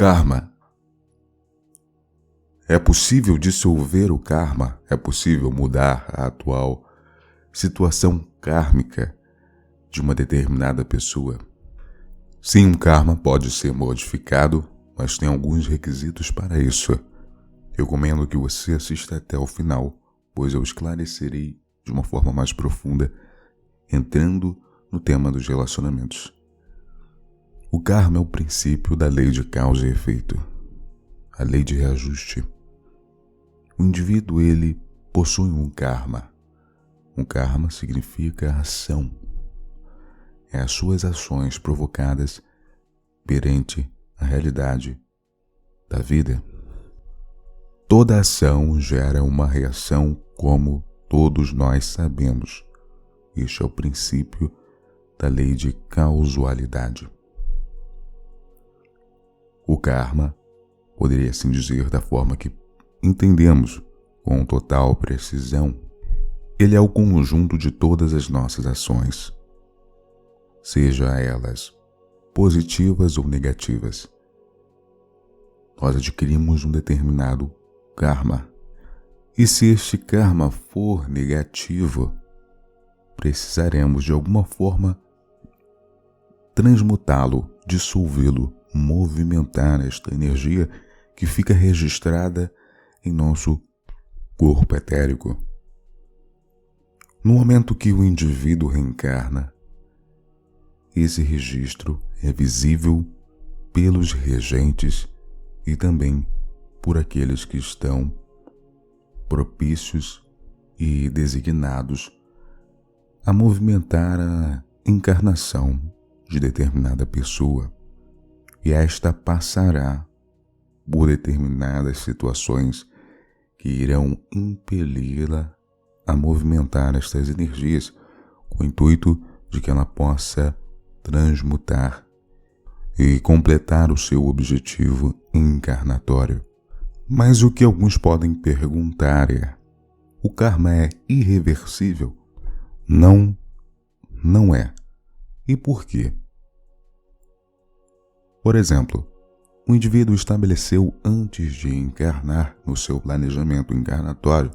karma. É possível dissolver o karma? É possível mudar a atual situação kármica de uma determinada pessoa? Sim, um karma pode ser modificado, mas tem alguns requisitos para isso. Eu recomendo que você assista até o final, pois eu esclarecerei de uma forma mais profunda, entrando no tema dos relacionamentos. O karma é o princípio da lei de causa e efeito, a lei de reajuste. O indivíduo, ele possui um karma. Um karma significa ação. É as suas ações provocadas perante a realidade da vida. Toda ação gera uma reação, como todos nós sabemos. Este é o princípio da lei de causalidade. O karma, poderia assim dizer da forma que entendemos com total precisão, ele é o conjunto de todas as nossas ações, seja elas positivas ou negativas. Nós adquirimos um determinado karma. E se este karma for negativo, precisaremos de alguma forma transmutá-lo, dissolvê-lo, movimentar esta energia que fica registrada em nosso corpo etérico. No momento que o indivíduo reencarna, esse registro é visível pelos regentes e também por aqueles que estão propícios e designados a movimentar a encarnação de determinada pessoa, e esta passará por determinadas situações que irão impeli-la a movimentar estas energias com o intuito de que ela possa transmutar e completar o seu objetivo encarnatório. Mas o que alguns podem perguntar é: o karma é irreversível? Não, não é. E por quê? Por exemplo, o indivíduo estabeleceu antes de encarnar no seu planejamento encarnatório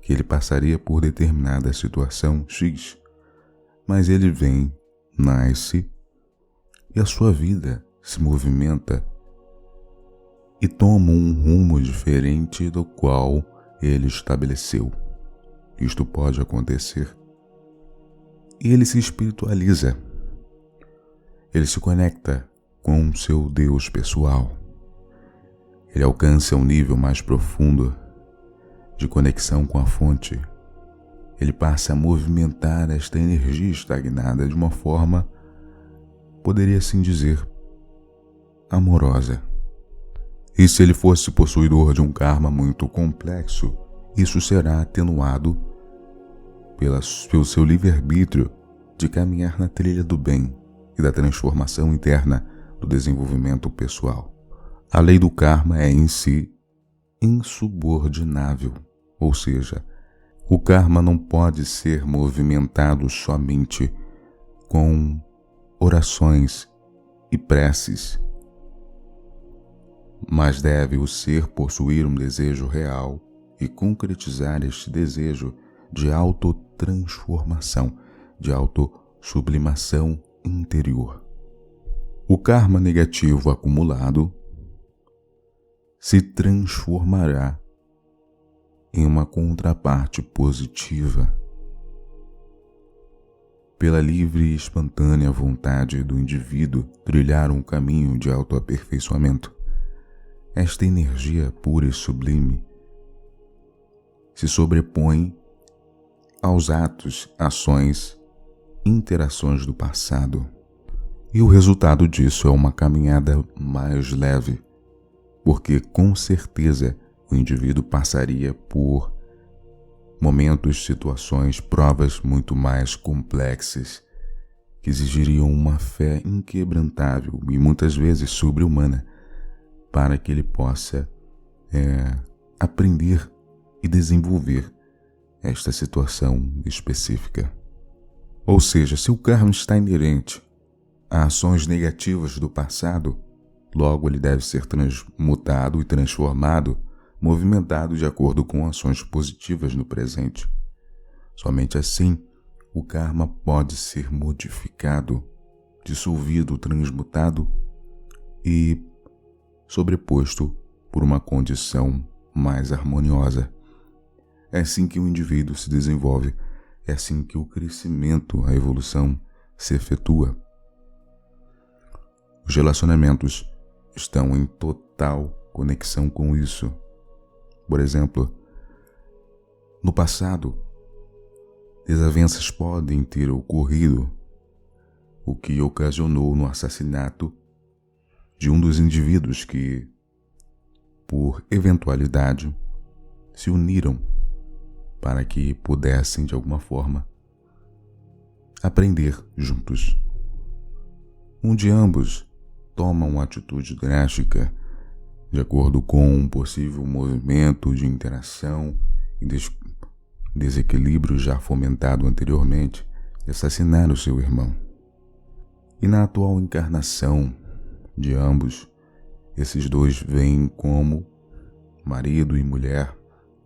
que ele passaria por determinada situação X, mas ele vem, nasce e a sua vida se movimenta e toma um rumo diferente do qual ele estabeleceu. Isto pode acontecer. E ele se espiritualiza. Ele se conecta com o seu Deus pessoal. Ele alcança um nível mais profundo de conexão com a fonte. Ele passa a movimentar esta energia estagnada de uma forma, poderia assim dizer, amorosa. E se ele fosse possuidor de um karma muito complexo, isso será atenuado pelo seu livre-arbítrio de caminhar na trilha do bem e da transformação interna do desenvolvimento pessoal. A lei do karma é em si insubordinável, ou seja, o karma não pode ser movimentado somente com orações e preces, mas deve o ser possuir um desejo real e concretizar este desejo de autotransformação, de autossublimação interior. O karma negativo acumulado se transformará em uma contraparte positiva pela livre e espontânea vontade do indivíduo trilhar um caminho de autoaperfeiçoamento. Esta energia pura e sublime se sobrepõe aos atos, ações, interações do passado. E o resultado disso é uma caminhada mais leve, porque com certeza o indivíduo passaria por momentos, situações, provas muito mais complexas, que exigiriam uma fé inquebrantável e muitas vezes sobre-humana, para que ele possa aprender e desenvolver esta situação específica. Ou seja, se o karma está inerente a ações negativas do passado, Logo, ele deve ser transmutado e transformado, movimentado de acordo com ações positivas no presente. Somente assim, o karma pode ser modificado, dissolvido, transmutado e sobreposto por uma condição mais harmoniosa. É assim que o indivíduo se desenvolve, é assim que o crescimento, a evolução se efetua. Os relacionamentos estão em total conexão com isso. Por exemplo, no passado, desavenças podem ter ocorrido, o que ocasionou no assassinato de um dos indivíduos que, por eventualidade, se uniram para que pudessem, de alguma forma, aprender juntos. Um de ambos toma uma atitude drástica de acordo com um possível movimento de interação e desequilíbrio já fomentado anteriormente de assassinar o seu irmão. E na atual encarnação de ambos, esses dois vêm como marido e mulher,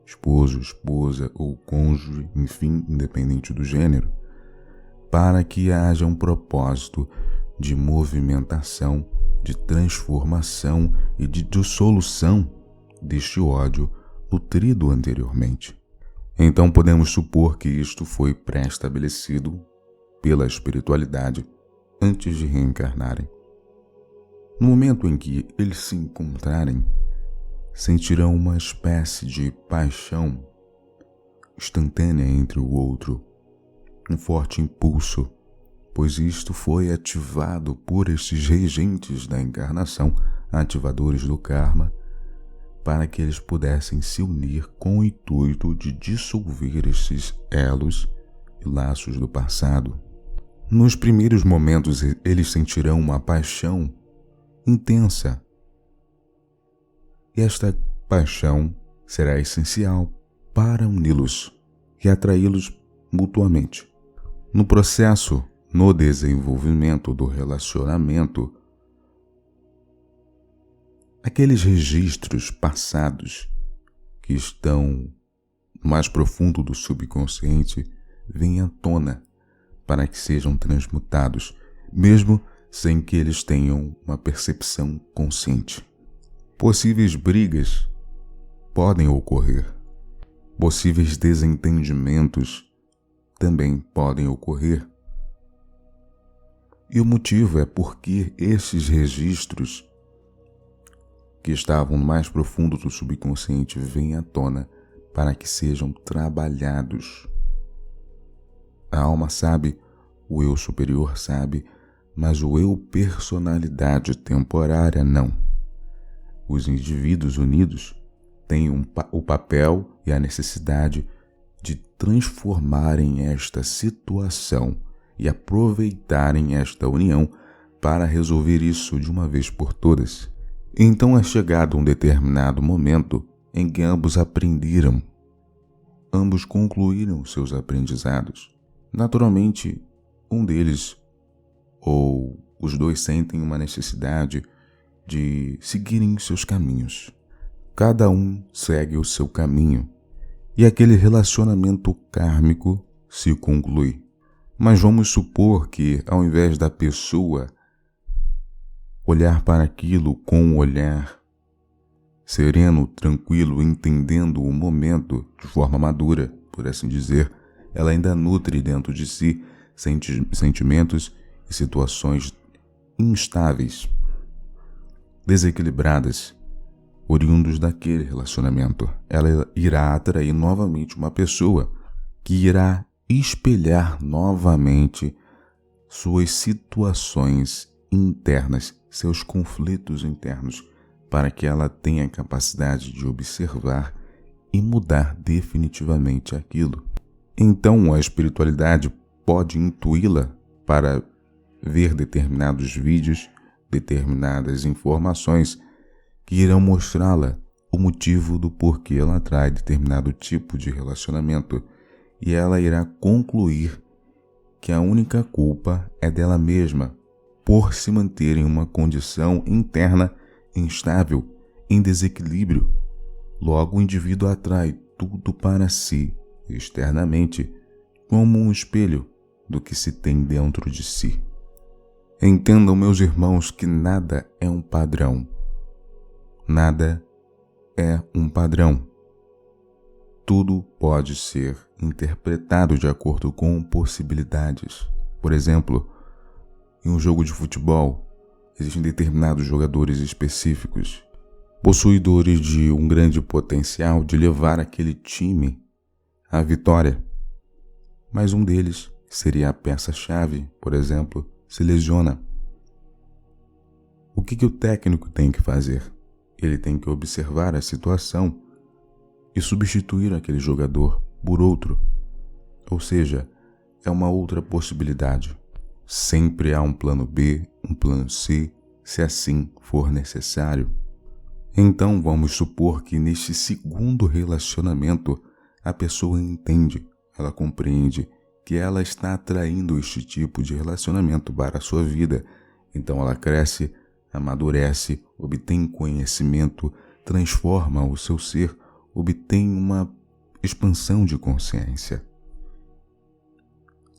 esposo, esposa ou cônjuge, enfim, independente do gênero, para que haja um propósito de movimentação, de transformação e de dissolução deste ódio nutrido anteriormente. Então podemos supor que isto foi pré-estabelecido pela espiritualidade antes de reencarnarem. No momento em que eles se encontrarem, sentirão uma espécie de paixão instantânea entre o outro, um forte impulso, pois isto foi ativado por estes regentes da encarnação, ativadores do karma, para que eles pudessem se unir com o intuito de dissolver esses elos e laços do passado. Nos primeiros momentos, eles sentirão uma paixão intensa. E esta paixão será essencial para uni-los e atraí-los mutuamente. No processo, no desenvolvimento do relacionamento, aqueles registros passados que estão mais profundo do subconsciente vêm à tona para que sejam transmutados, mesmo sem que eles tenham uma percepção consciente. Possíveis brigas podem ocorrer. Possíveis desentendimentos também podem ocorrer. E o motivo é porque esses registros que estavam no mais profundo do subconsciente vêm à tona para que sejam trabalhados. A alma sabe, o eu superior sabe, mas o eu personalidade temporária não. Os indivíduos unidos têm o papel e a necessidade de transformarem esta situação e aproveitarem esta união para resolver isso de uma vez por todas. Então é chegado um determinado momento em que ambos aprenderam, ambos concluíram seus aprendizados. Naturalmente, um deles ou os dois sentem uma necessidade de seguirem seus caminhos. Cada um segue o seu caminho e aquele relacionamento kármico se conclui. Mas vamos supor que, ao invés da pessoa olhar para aquilo com um olhar sereno, tranquilo, entendendo o momento de forma madura, por assim dizer, ela ainda nutre dentro de si sentimentos e situações instáveis, desequilibradas, oriundos daquele relacionamento. Ela irá atrair novamente uma pessoa que irá espelhar novamente suas situações internas, seus conflitos internos, para que ela tenha a capacidade de observar e mudar definitivamente aquilo. Então a espiritualidade pode intuí-la para ver determinados vídeos, determinadas informações que irão mostrá-la o motivo do porquê ela atrai determinado tipo de relacionamento, e ela irá concluir que a única culpa é dela mesma por se manter em uma condição interna instável, em desequilíbrio. Logo, o indivíduo atrai tudo para si, externamente, como um espelho do que se tem dentro de si. Entendam, meus irmãos, que nada é um padrão. Nada é um padrão. Tudo pode ser interpretado de acordo com possibilidades. Por exemplo, em um jogo de futebol, existem determinados jogadores específicos, possuidores de um grande potencial de levar aquele time à vitória. Mas um deles, que seria a peça-chave, por exemplo, se lesiona. O que o técnico tem que fazer? Ele tem que observar a situação e substituir aquele jogador por outro. Ou seja, é uma outra possibilidade. Sempre há um plano B, um plano C, se assim for necessário. Então vamos supor que neste segundo relacionamento a pessoa entende, ela compreende que ela está atraindo este tipo de relacionamento para a sua vida. Então ela cresce, amadurece, obtém conhecimento, transforma o seu ser, obtém uma expansão de consciência.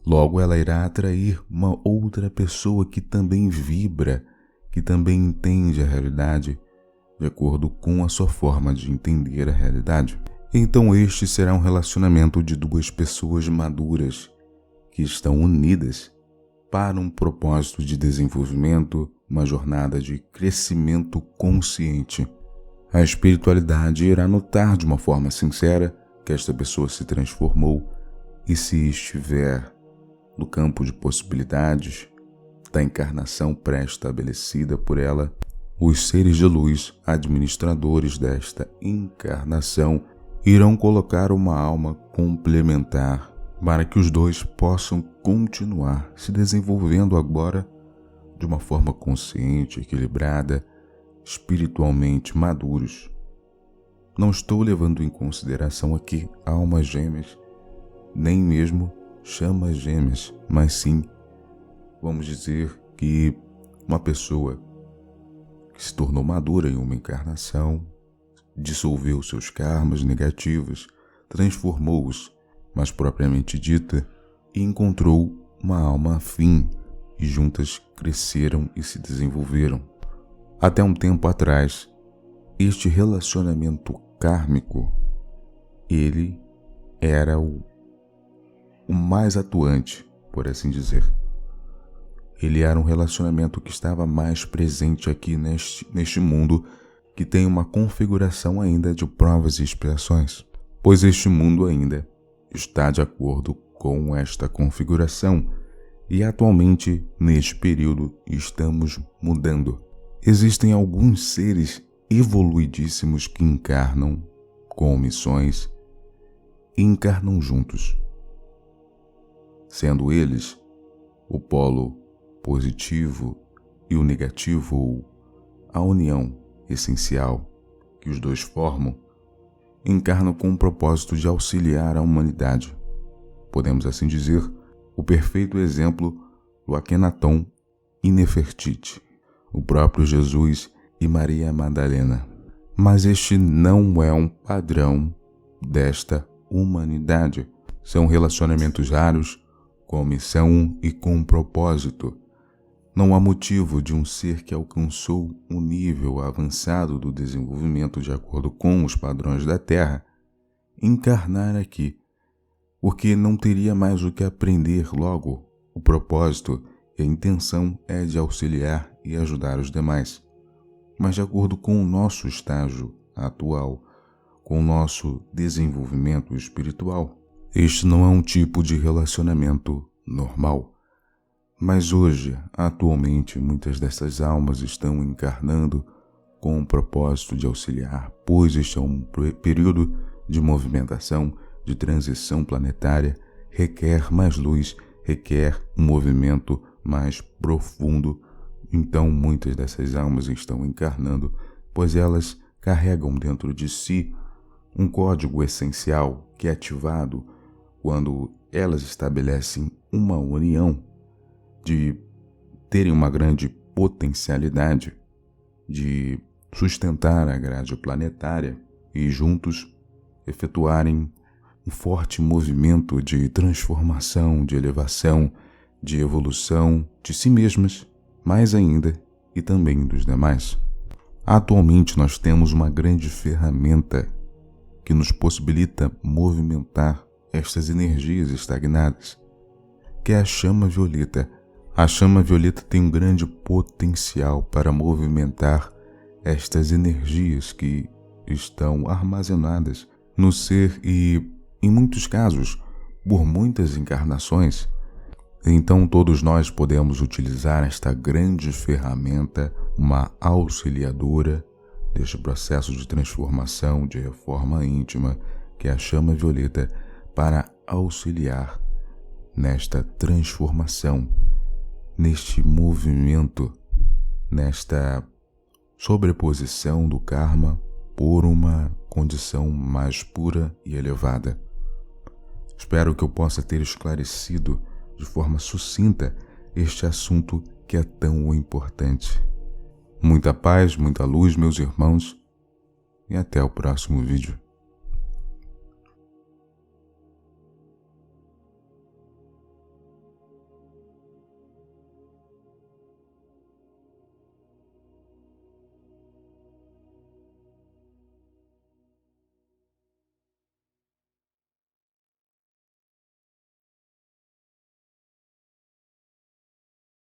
Logo ela irá atrair uma outra pessoa que também vibra, que também entende a realidade de acordo com a sua forma de entender a realidade. Então este será um relacionamento de duas pessoas maduras que estão unidas para um propósito de desenvolvimento, uma jornada de crescimento consciente. A espiritualidade irá notar de uma forma sincera que esta pessoa se transformou e, se estiver no campo de possibilidades da encarnação pré-estabelecida por ela, os seres de luz, administradores desta encarnação, irão colocar uma alma complementar para que os dois possam continuar se desenvolvendo agora de uma forma consciente, equilibrada, espiritualmente maduros. Não estou levando em consideração aqui almas gêmeas, nem mesmo chamas gêmeas, mas sim, vamos dizer que uma pessoa que se tornou madura em uma encarnação, dissolveu seus karmas negativos, transformou-os, mas propriamente dita, e encontrou uma alma afim, e juntas cresceram e se desenvolveram. Até um tempo atrás, este relacionamento kármico, ele era o mais atuante, por assim dizer. Ele era um relacionamento que estava mais presente aqui neste mundo, que tem uma configuração ainda de provas e expiações, pois este mundo ainda está de acordo com esta configuração e atualmente, neste período, estamos mudando. Existem alguns seres evoluidíssimos que encarnam com missões e encarnam juntos, sendo eles o polo positivo e o negativo, ou a união essencial que os dois formam, encarnam com o propósito de auxiliar a humanidade. Podemos assim dizer, o perfeito exemplo do Akenaton e Nefertiti, o próprio Jesus e Maria Madalena. Mas este não é um padrão desta humanidade. São relacionamentos raros, com missão e com propósito. Não há motivo de um ser que alcançou um nível avançado do desenvolvimento de acordo com os padrões da Terra encarnar aqui, porque não teria mais o que aprender. Logo, o propósito e a intenção é de auxiliar e ajudar os demais. Mas de acordo com o nosso estágio atual, com o nosso desenvolvimento espiritual, este não é um tipo de relacionamento normal. Mas hoje, atualmente, muitas dessas almas estão encarnando com o propósito de auxiliar, pois este é um período de movimentação, de transição planetária, requer mais luz, requer um movimento mais profundo. Então, muitas dessas almas estão encarnando, pois elas carregam dentro de si um código essencial que é ativado quando elas estabelecem uma união, de terem uma grande potencialidade de sustentar a grade planetária e juntos efetuarem um forte movimento de transformação, de elevação, de evolução de si mesmas, mais ainda, e também dos demais. Atualmente nós temos uma grande ferramenta que nos possibilita movimentar estas energias estagnadas, que é a chama violeta. A chama violeta tem um grande potencial para movimentar estas energias que estão armazenadas no ser e, em muitos casos, por muitas encarnações. Então todos nós podemos utilizar esta grande ferramenta, uma auxiliadora deste processo de transformação, de reforma íntima, que é a chama violeta, para auxiliar nesta transformação, neste movimento, nesta sobreposição do karma por uma condição mais pura e elevada. Espero que eu possa ter esclarecido de forma sucinta este assunto que é tão importante. Muita paz, muita luz, meus irmãos, e até o próximo vídeo.